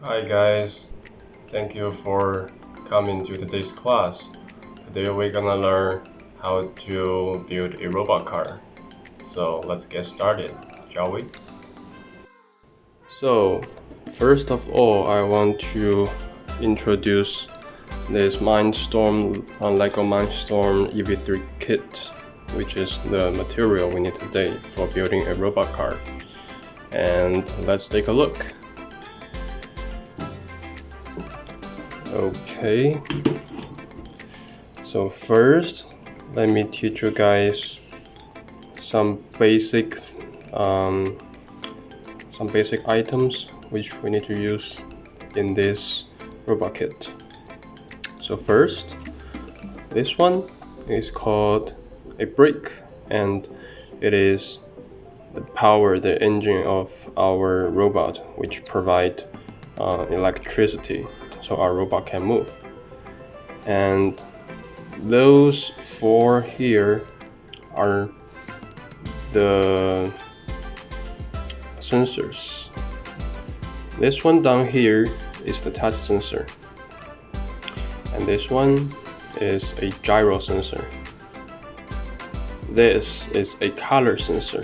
Hi guys, thank you for coming to today's class. Today we're gonna learn how to build a robot car. So let's get started, shall we? So first of all, I want to introduce this Mindstorm Lego Mindstorm EV3 kit, which is the material we need today for building a robot car. And let's take a look. Okay, so first let me teach you guys some basic items which we need to use in this robot kit. So first, this one is called a brake, and it is the engine of our robot, which provide electricity so our robot can move. And those four here are the sensors. This one down here is the touch sensor, and this one is a gyro sensor. This is a color sensor,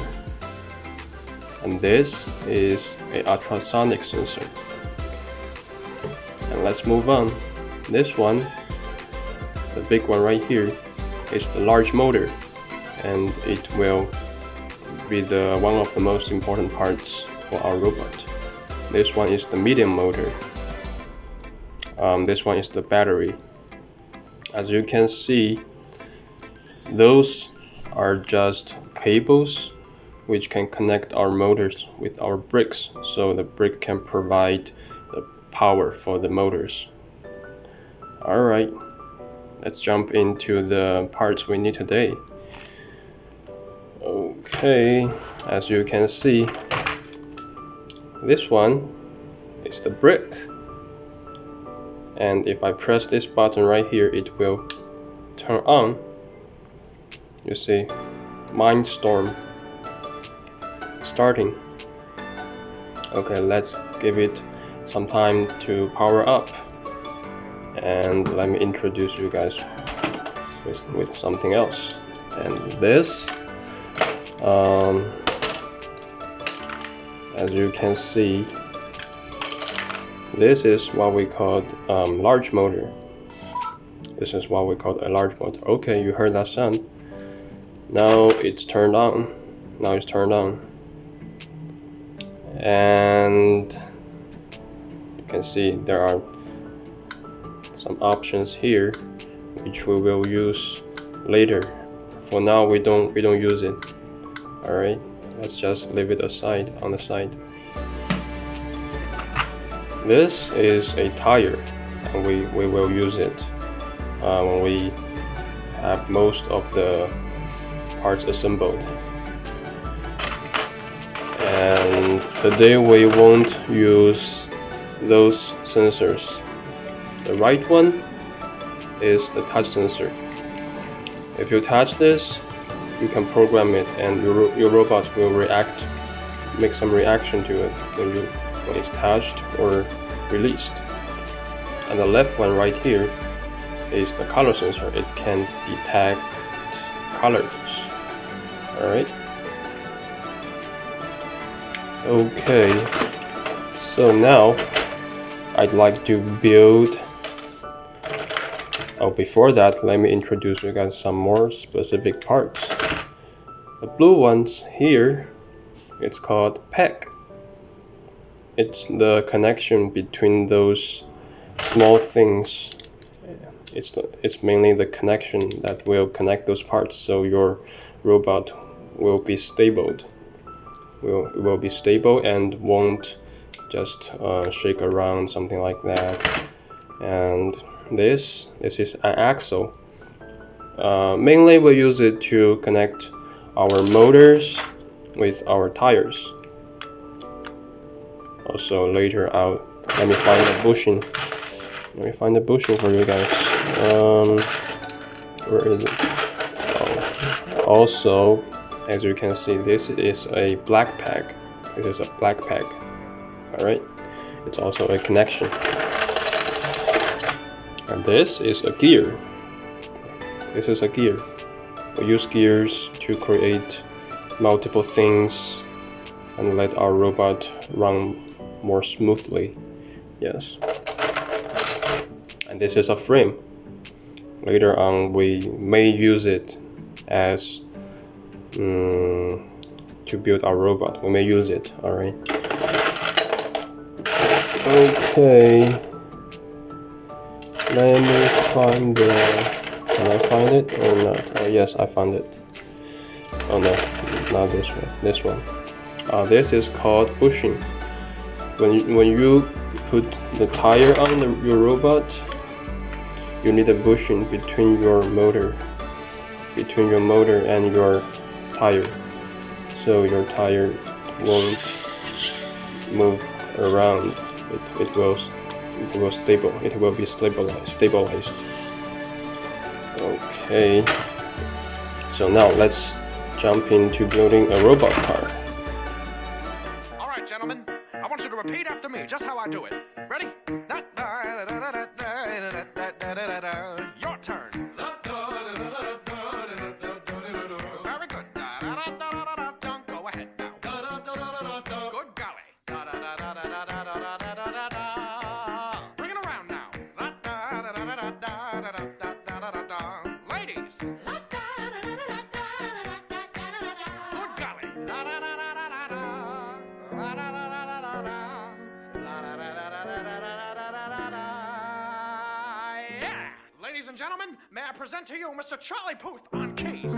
and this is a ultrasonic sensor. And let's move on. This one, the big one right here, is the large motor, and it will be one of the most important parts for our robot. This one is the medium motor. This one is the battery. As you can see, those are just cables which can connect our motors with our brakes, so the brake can provide the power for the motors. Alright, let's jump into the parts we need today. Okay, as you can see, this one is the brake, and if I press this button right here, it will turn on. You see, Mindstorm starting. Okay, let's give it some time to power up, and let me introduce you guys with something else. And this, as you can see, this is what we call large motor. This is what we call a large motor. Okay, you heard that sound. Now it's turned on. Now it's turned on, and you can see there are some options here which we will use later. For now, we don't use it. All right, let's just leave it aside on the side. This is a tire, and we will use it when we have most of the parts assembled. And today we won't use those sensors. The right one is the touch sensor. If you touch this, you can program it, and your robot will make some reaction to it when it's touched or released. And the left one right here is the color sensor. It can detect colors. Alright. Okay, so now I'd like to build. Before that, let me introduce you guys some more specific parts. The blue ones here, it's called PEG. It's the connection between those small things. It's mainly the connection that will connect those parts, so your robot will be stable. Will be stable and won't just shake around, something like that. And this is an axle. Mainly we use it to connect our motors with our tires. Also later let me find the bushing. Let me find the bushing for you guys. Where is it? Oh. Also, as you can see, this is a black peg. This is a black peg. Alright, It's also a connection. And this is a gear. This is a gear. We use gears to create multiple things and let our robot run more smoothly. Yes. And this is a frame. Later on, we may use it as to build our robot. We may use it. All right. Okay. Let me find the. Can I find it or not? Oh yes, I found it. Oh no, not this one. This one. This is called bushing. When you put the tire on your robot, you need a bushing between your motor and your tire, so your tire won't move around. It will be stabilized. Okay, so now let's jump into building a robot car. All right, gentlemen, I want you to repeat after me just how I do it. Ready? Your turn. Very good. Go ahead now. Good golly. Bring it around now. Ladies. Good golly. Yeah. Ladies and gentlemen, may I present to you Mr. Charlie Puth on keys.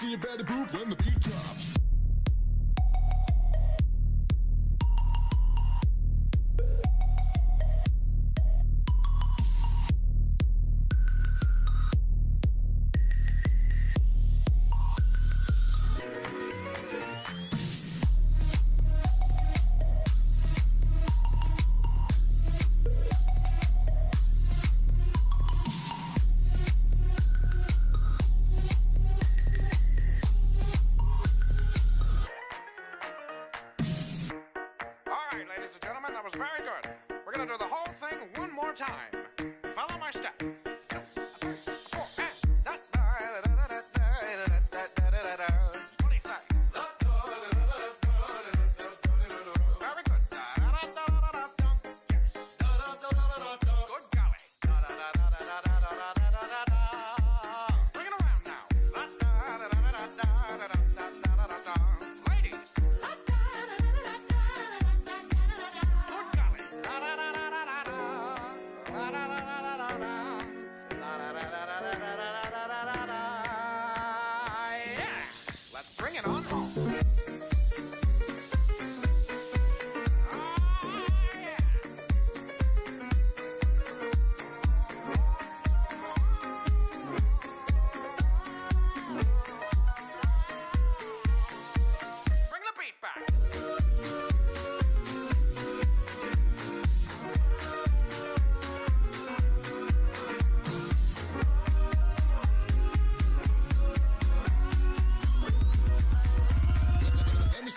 You better move when the beat drops. Ladies and gentlemen, that was very good. We're going to do the whole thing one more time. Follow my step. 2, 3, 4, and 20 seconds. Very good. Good golly. Bring it around now. Ladies. Let's bring it on home. Bring the beat back.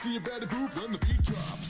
You better move when the beat drops.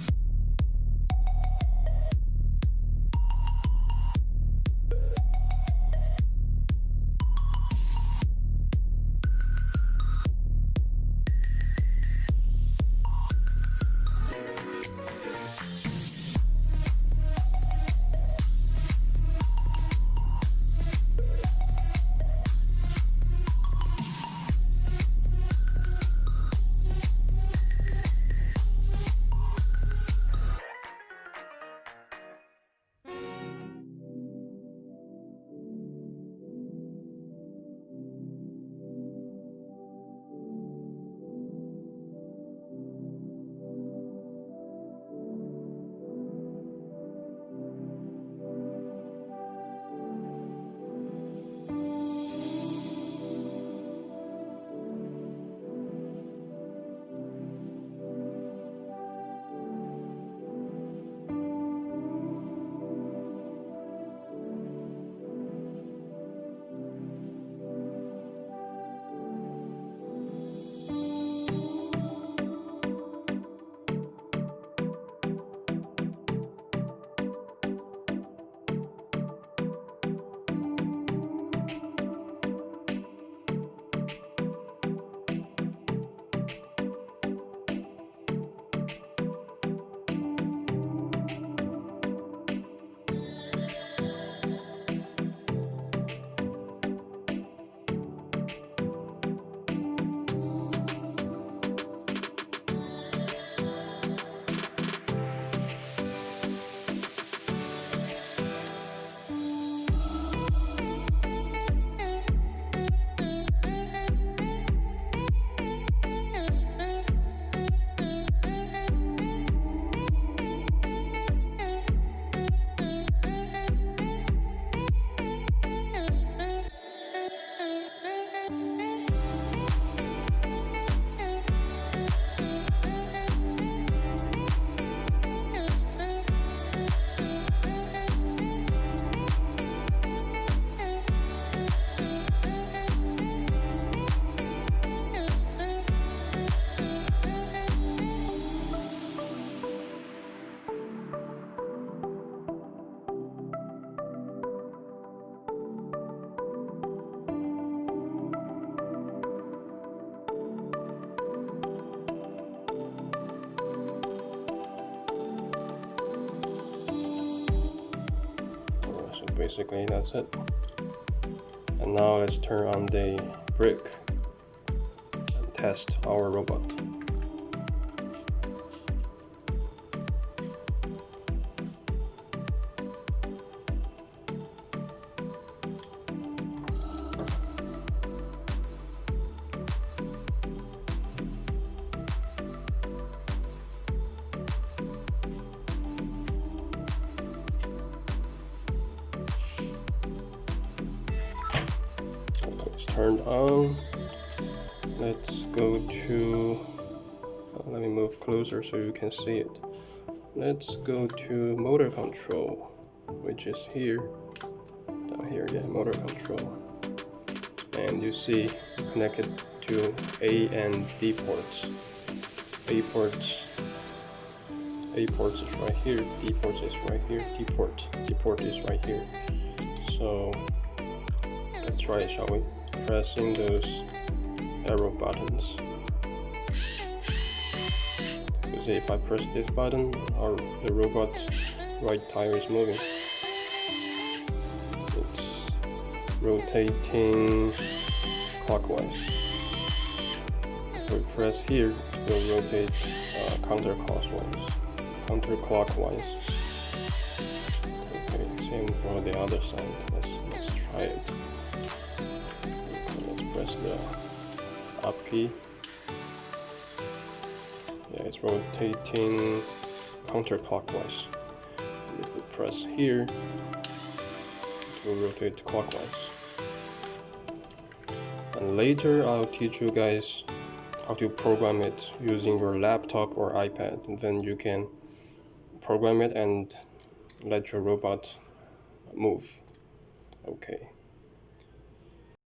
basically that's it. And now let's turn on the brake and test our robot. It's turned on. Let's go to, let me move closer so you can see it. Let's go to motor control, which is here, down here, yeah, motor control. And you see connected to A and D ports. A ports is right here, D ports is right here, D port is right here. So let's try it, shall we? Pressing those arrow buttons. You see, if I press this button, the robot's right tire is moving. It's rotating clockwise. If we press here, it will rotate counterclockwise. Okay, same for the other side. Let's try it. Let's press the up key. Yeah, it's rotating counterclockwise. And if we press here, it will rotate clockwise. And later I'll teach you guys how to program it using your laptop or iPad. And then you can program it and let your robot move. Okay.